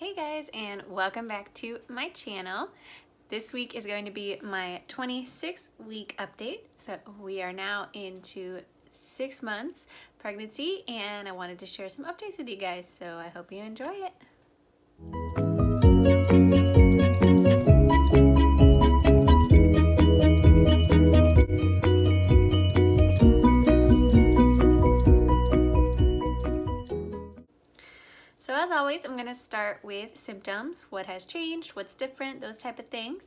Hey guys, and welcome back to my channel. This week is going to be my 26-week update. So we are now into 6 months pregnancy, and I wanted to share some updates with you guys, so I hope you enjoy it. So as always, I'm going to start with symptoms, what has changed, what's different, those type of things.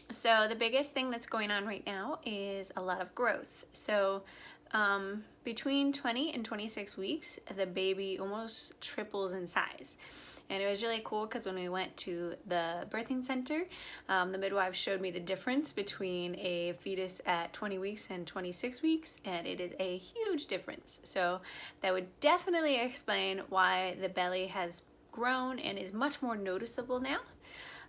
So the biggest thing that's going on right now is a lot of growth. So between 20 and 26 weeks, the baby almost triples in size. And it was really cool because when we went to the birthing center, the midwife showed me the difference between a fetus at 20 weeks and 26 weeks, and it is a huge difference. So that would definitely explain why the belly has grown and is much more noticeable now.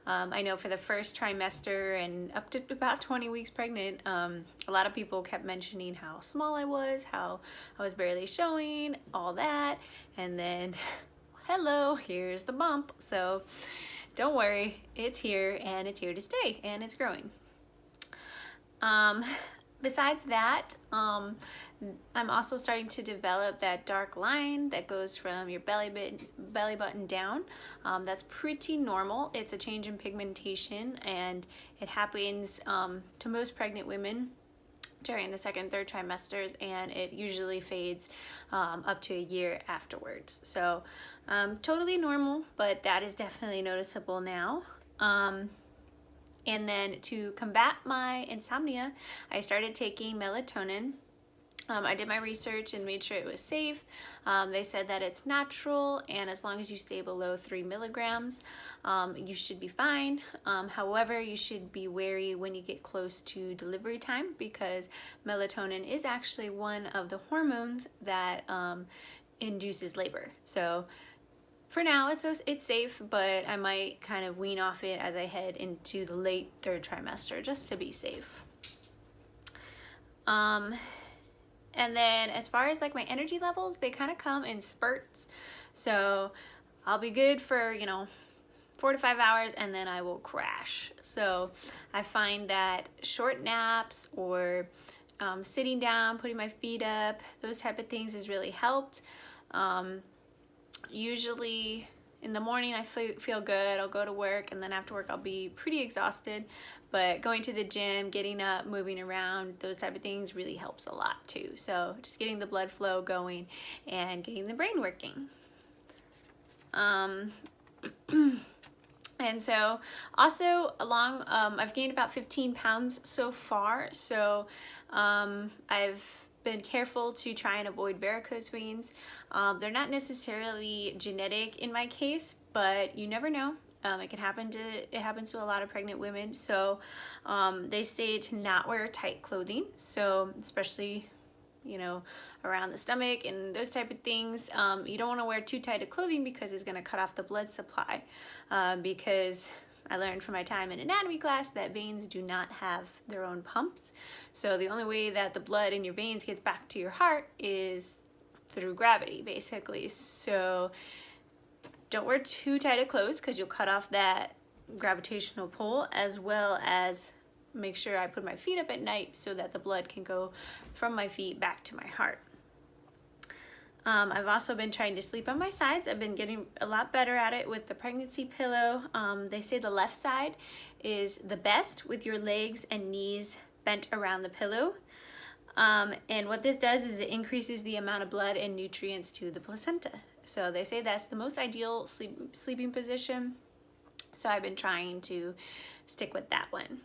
I know for the first trimester and up to about 20 weeks pregnant, a lot of people kept mentioning how small I was, how I was barely showing, all that, and then hello, here's the bump. So don't worry, it's here and it's here to stay and it's growing. Besides that, I'm also starting to develop that dark line that goes from your belly button down. That's pretty normal. It's a change in pigmentation, and it happens to most pregnant women during the second, third trimesters, and it usually fades up to a year afterwards. So totally normal, but that is definitely noticeable now. And then to combat my insomnia, I started taking melatonin. I did my research and made sure it was safe. They said that it's natural, and as long as you stay below 3 milligrams, you should be fine. However, you should be wary when you get close to delivery time, because melatonin is actually one of the hormones that induces labor. So for now, it's safe, but I might kind of wean off it as I head into the late third trimester, just to be safe. And then as far as like my energy levels, they kind of come in spurts. So I'll be good for, 4 to 5 hours, and then I will crash. So I find that short naps or sitting down, putting my feet up, those type of things has really helped. Usually in the morning I feel good, I'll go to work, and then after work I'll be pretty exhausted, but going to the gym, getting up, moving around, those type of things really helps a lot too. So just getting the blood flow going and getting the brain working. And so also I've gained about 15 pounds so far, so I've been careful to try and avoid varicose veins. They're not necessarily genetic in my case, but you never know. It happens to a lot of pregnant women. So they say to not wear tight clothing. So especially, around the stomach and those type of things. You don't want to wear too tight of clothing because it's going to cut off the blood supply. Because I learned from my time in anatomy class that veins do not have their own pumps. So the only way that the blood in your veins gets back to your heart is through gravity, basically. So don't wear too tight of clothes because you'll cut off that gravitational pull, as well as make sure I put my feet up at night so that the blood can go from my feet back to my heart. I've also been trying to sleep on my sides. I've been getting a lot better at it with the pregnancy pillow. They say the left side is the best with your legs and knees bent around the pillow. And what this does is it increases the amount of blood and nutrients to the placenta. So they say that's the most ideal sleeping position. So I've been trying to stick with that one.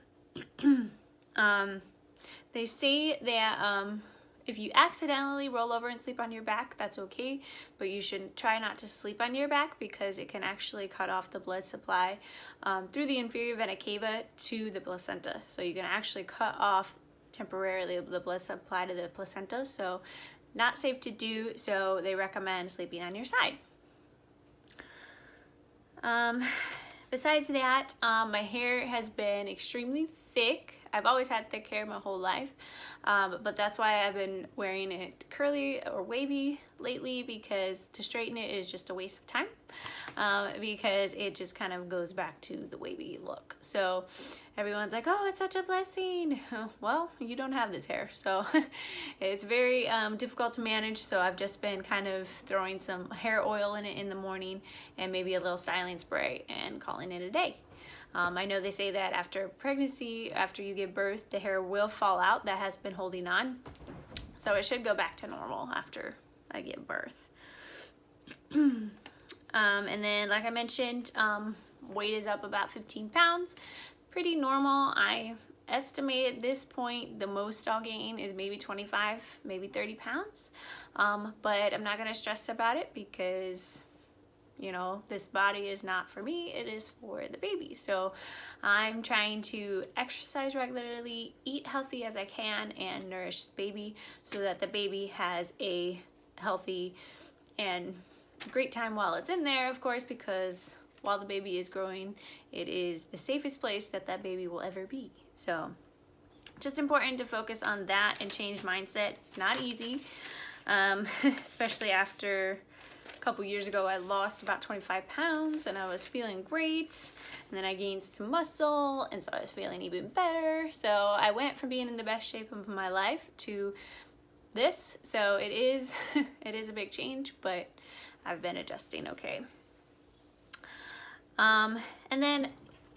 They say that if you accidentally roll over and sleep on your back, that's okay, but you should try not to sleep on your back because it can actually cut off the blood supply through the inferior vena cava to the placenta. So you can actually cut off temporarily the blood supply to the placenta, so not safe to do, so they recommend sleeping on your side. Besides that, my hair has been extremely thick. I've always had thick hair my whole life, but that's why I've been wearing it curly or wavy lately, because to straighten it is just a waste of time, because it just kind of goes back to the wavy look. So everyone's like, oh, it's such a blessing. Well, you don't have this hair, so it's very difficult to manage. So I've just been kind of throwing some hair oil in it in the morning and maybe a little styling spray and calling it a day. I know they say that after pregnancy, after you give birth, the hair will fall out that has been holding on. So it should go back to normal after I give birth. And then, like I mentioned, weight is up about 15 pounds. Pretty normal. I estimate at this point the most I'll gain is maybe 25, maybe 30 pounds. But I'm not going to stress about it, because you know, this body is not for me, it is for the baby. So I'm trying to exercise regularly, eat healthy as I can, and nourish the baby so that the baby has a healthy and great time while it's in there, of course, because while the baby is growing, it is the safest place that that baby will ever be. So just important to focus on that and change mindset. It's not easy, especially after a couple years ago I lost about 25 pounds and I was feeling great, and then I gained some muscle, and so I was feeling even better. So I went from being in the best shape of my life to this. So it is it is a big change, but I've been adjusting okay. And then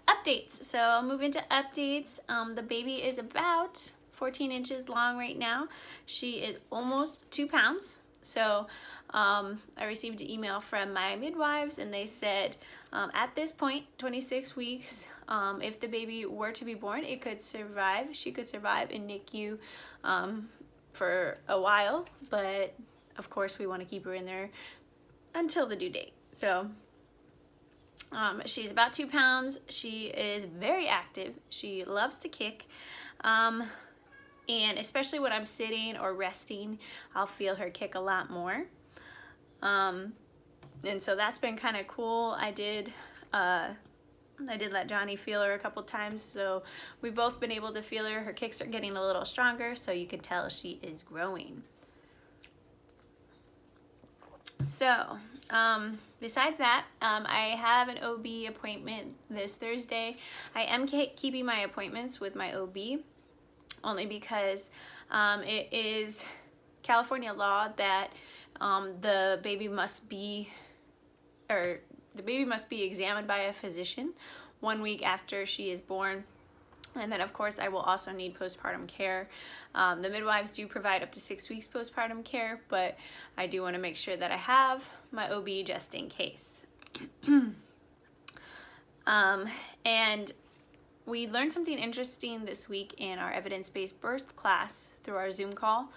updates. So I'll move into updates. The baby is about 14 inches long right now. She is almost 2 pounds. So I received an email from my midwives, and they said at this point, 26 weeks, if the baby were to be born, it could survive. She could survive in NICU for a while, but of course we want to keep her in there until the due date. So she's about 2 pounds. She is very active. She loves to kick. And especially when I'm sitting or resting, I'll feel her kick a lot more. And so that's been kind of cool. I did let Johnny feel her a couple times, so we've both been able to feel her. Her kicks are getting a little stronger, so you can tell she is growing. So, besides that, I have an OB appointment this Thursday. I am keeping my appointments with my OB only because it is California law that the baby must be examined by a physician 1 week after she is born. And then of course I will also need postpartum care. The midwives do provide up to 6 weeks postpartum care, but I do want to make sure that I have my OB just in case. And we learned something interesting this week in our evidence-based birth class through our Zoom call.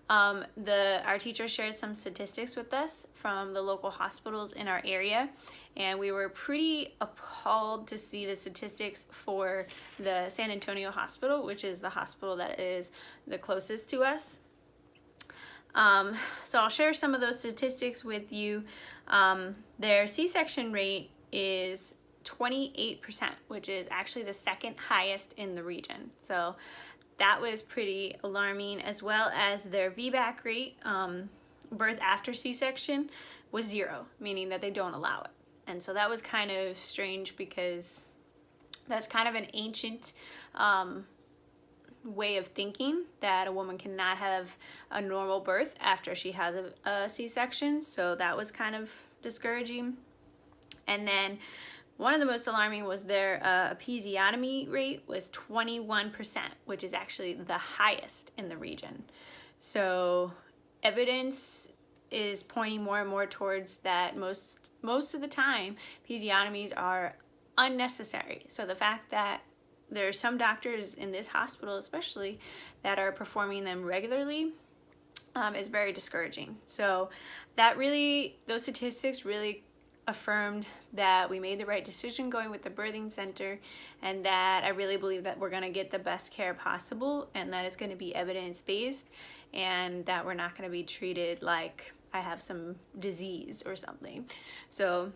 Our teacher shared some statistics with us from the local hospitals in our area, and we were pretty appalled to see the statistics for the San Antonio Hospital, which is the hospital that is the closest to us. So I'll share some of those statistics with you. Their C-section rate is 28%, which is actually the second highest in the region. So that was pretty alarming, as well as their VBAC rate, birth after C-section, was 0, meaning that they don't allow it. And so that was kind of strange, because that's kind of an ancient way of thinking, that a woman cannot have a normal birth after she has a C-section. So that was kind of discouraging. And then one of the most alarming was their episiotomy rate was 21%, which is actually the highest in the region. So evidence is pointing more and more towards that most of the time episiotomies are unnecessary. So the fact that there are some doctors in this hospital especially that are performing them regularly is very discouraging. So those statistics really affirmed that we made the right decision going with the birthing center, and that I really believe that we're going to get the best care possible, and that it's going to be evidence-based, and that we're not going to be treated like I have some disease or something. So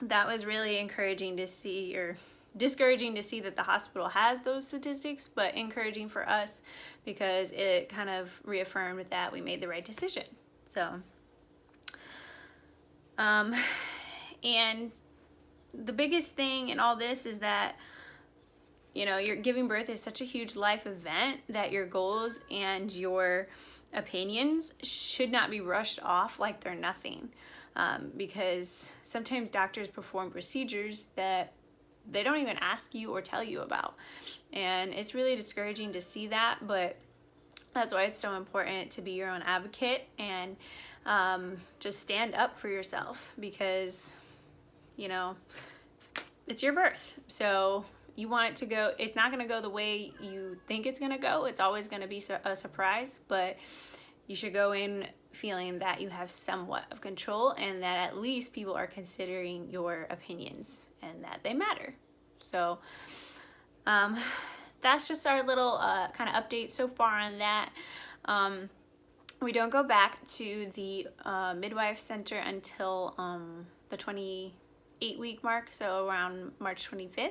that was really encouraging to see, or discouraging to see that the hospital has those statistics, but encouraging for us because it kind of reaffirmed that we made the right decision. So, and the biggest thing in all this is that, you know, your giving birth is such a huge life event that your goals and your opinions should not be rushed off like they're nothing. Because sometimes doctors perform procedures that they don't even ask you or tell you about. And it's really discouraging to see that, but that's why it's so important to be your own advocate and just stand up for yourself, because, you know, it's your birth. So you want it to go, it's not going to go the way you think it's going to go. It's always going to be a surprise, but you should go in feeling that you have somewhat of control and that at least people are considering your opinions and that they matter. So that's just our little kind of update so far on that. We don't go back to the midwife center until the 28-week mark, so around March 25th.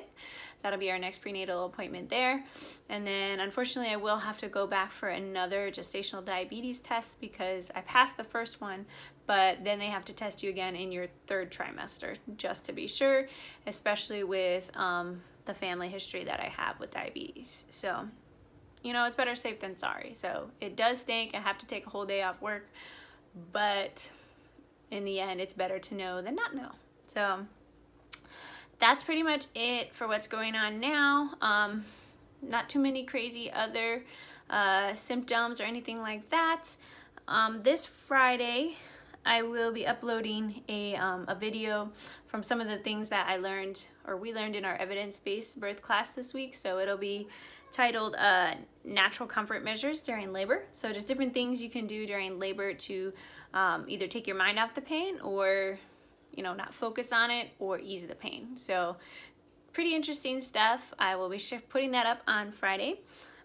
That'll be our next prenatal appointment there. And then unfortunately I will have to go back for another gestational diabetes test because I passed the first one, but then they have to test you again in your 3rd trimester just to be sure, especially with the family history that I have with diabetes. So, you know, it's better safe than sorry. So it does stink. I have to take a whole day off work, but in the end it's better to know than not know. So that's pretty much it for what's going on now. Not too many crazy other symptoms or anything like that. This Friday, I will be uploading a video from some of the things that I learned, or we learned in our evidence-based birth class this week. So it'll be titled Natural Comfort Measures During Labor. So just different things you can do during labor to either take your mind off the pain or, you know, not focus on it or ease the pain. So pretty interesting stuff. I will be putting that up on Friday.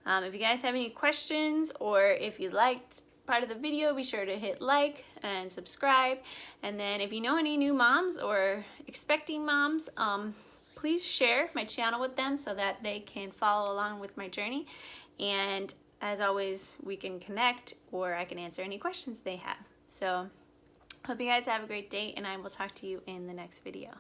If you guys have any questions or if you liked part of the video, be sure to hit like and subscribe. And then if you know any new moms or expecting moms, please share my channel with them so that they can follow along with my journey. And as always, we can connect or I can answer any questions they have. So hope you guys have a great day, and I will talk to you in the next video.